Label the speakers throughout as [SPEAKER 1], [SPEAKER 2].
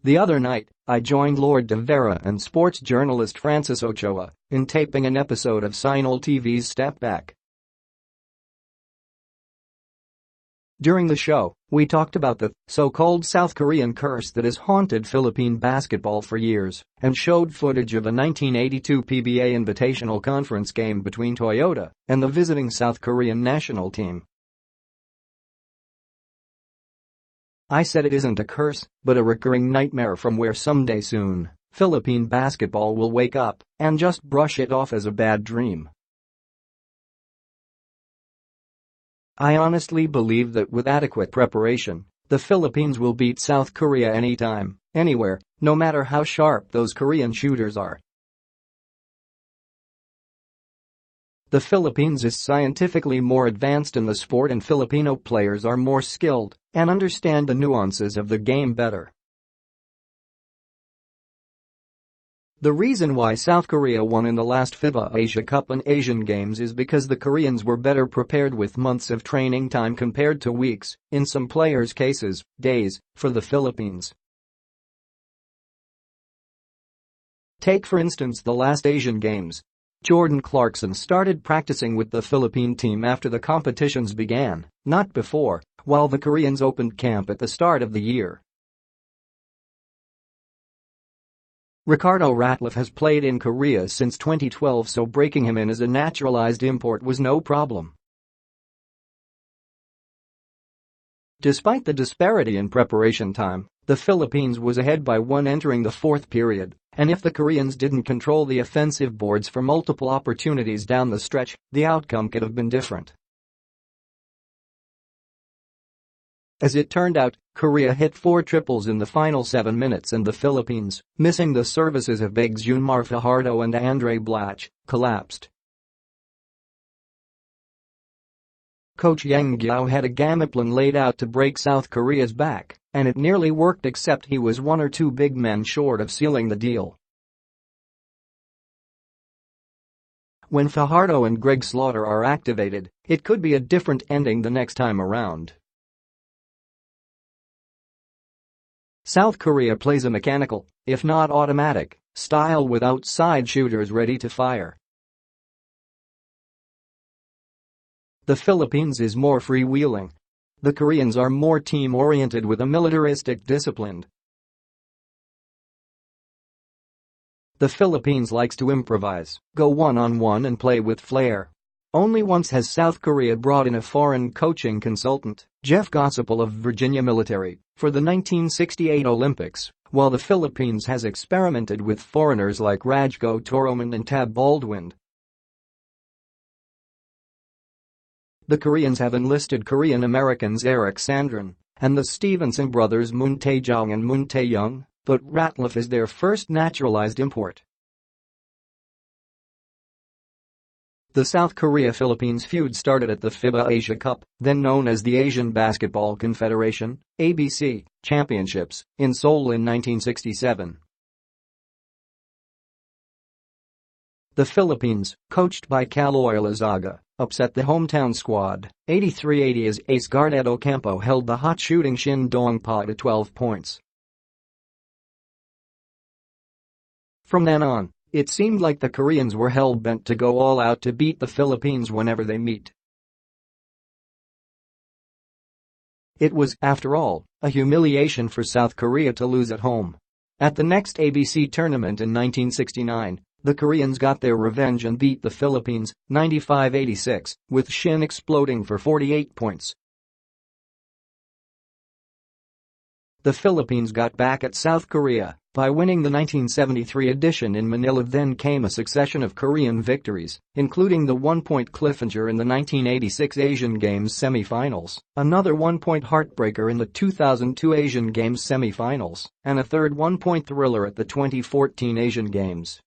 [SPEAKER 1] The other night, I joined Lourd de Veyra and sports journalist Francis Ochoa in taping an episode of Cignal TV's Step Back. During the show, we talked about the so-called South Korean curse that has haunted Philippine basketball for years and showed footage of a 1982 PBA Invitational Conference game between Toyota and the visiting South Korean national team. I said it isn't a curse, but a recurring nightmare from where someday soon, Philippine basketball will wake up and just brush it off as a bad dream. I honestly believe that with adequate preparation, the Philippines will beat South Korea anytime, anywhere, no matter how sharp those Korean shooters are. The Philippines is scientifically more advanced in the sport and Filipino players are more skilled and understand the nuances of the game better. The reason why South Korea won in the last FIBA Asia Cup and Asian Games is because the Koreans were better prepared with months of training time compared to weeks, in some players' cases, days, for the Philippines. Take for instance the last Asian Games. Jordan Clarkson started practicing with the Philippine team after the competitions began, not before, while the Koreans opened camp at the start of the year. Ricardo Ratliff has played in Korea since 2012, so breaking him in as a naturalized import was no problem. Despite the disparity in preparation time, the Philippines was ahead by one entering the fourth period, and if the Koreans didn't control the offensive boards for multiple opportunities down the stretch, the outcome could have been different. As it turned out, Korea hit 4 triples in the final 7 minutes and the Philippines, missing the services of bigs Junmar Fajardo and Andre Blatch, collapsed. Coach Yang Gyao had a game plan laid out to break South Korea's back, and it nearly worked except he was 1 or 2 big men short of sealing the deal. When Fajardo and Greg Slaughter are activated, it could be a different ending the next time around. South Korea plays a mechanical, if not automatic, style with outside shooters ready to fire. The Philippines is more freewheeling. The Koreans are more team-oriented with a militaristic discipline. The Philippines likes to improvise, go one-on-one and play with flair. Only once has South Korea brought in a foreign coaching consultant, Jeff Gossipel of Virginia Military, for the 1968 Olympics, while the Philippines has experimented with foreigners like Rajko Toroman and Tab Baldwin. The Koreans have enlisted Korean Americans Eric Sandrin and the Stevenson brothers Moon Tae-jong and Moon Tae-young, but Ratliff is their first naturalized import. The South Korea-Philippines feud started at the FIBA Asia Cup, then known as the Asian Basketball Confederation (ABC) Championships, in Seoul in 1967. The Philippines, coached by Caloy Lazaga, upset the hometown squad, 83-80 as ace guard Ed Ocampo held the hot-shooting Shin Dong-pa to 12 points. From then on, it seemed like the Koreans were hell-bent to go all out to beat the Philippines whenever they meet. It was, after all, a humiliation for South Korea to lose at home. At the next ABC tournament in 1969, the Koreans got their revenge and beat the Philippines, 95-86, with Shin exploding for 48 points. The Philippines got back at South Korea by winning the 1973 edition in Manila. Then came a succession of Korean victories, including the one-point cliffhanger in the 1986 Asian Games semi-finals, another one-point heartbreaker in the 2002 Asian Games semi-finals, and a third one-point thriller at the 2014 Asian Games.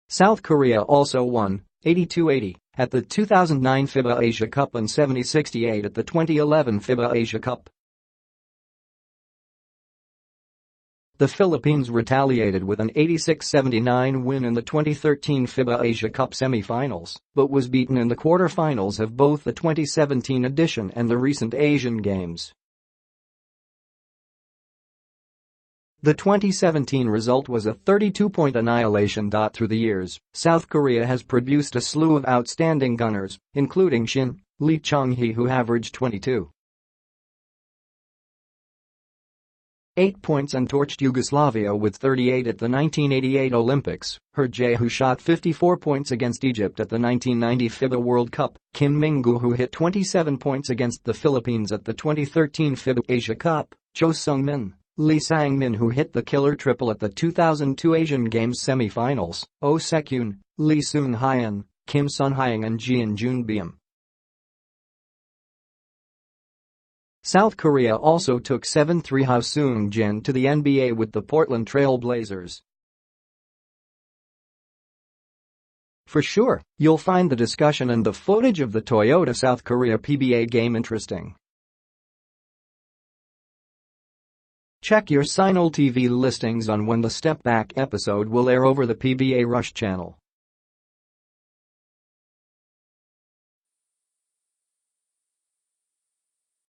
[SPEAKER 1] South Korea also won, 82-80, at the 2009 FIBA Asia Cup and 70-68 at the 2011 FIBA Asia Cup. The Philippines retaliated with an 86-79 win in the 2013 FIBA Asia Cup semi-finals, but was beaten in the quarter-finals of both the 2017 edition and the recent Asian Games. The 2017 result was a 32-point annihilation. Through the years, South Korea has produced a slew of outstanding gunners, including Shin Lee Chong-hee, who averaged 22.8 points and torched Yugoslavia with 38 at the 1988 Olympics, Her Jae, who shot 54 points against Egypt at the 1990 FIBA World Cup, Kim Min-gu, who hit 27 points against the Philippines at the 2013 FIBA Asia Cup, Cho Sung-min, Lee Sang-min, who hit the killer triple at the 2002 Asian Games semi-finals, Oh Sek-yoon, Lee Seung-hyeon, Kim Sun-hyang and Jeon Jun-beom. South Korea also took 7-3 Hwa Seung-jin to the NBA with the Portland Trail Blazers. For sure, you'll find the discussion and the footage of the Toyota South Korea PBA game interesting. Check your Cignal TV listings on when the Step Back episode will air over the PBA Rush channel.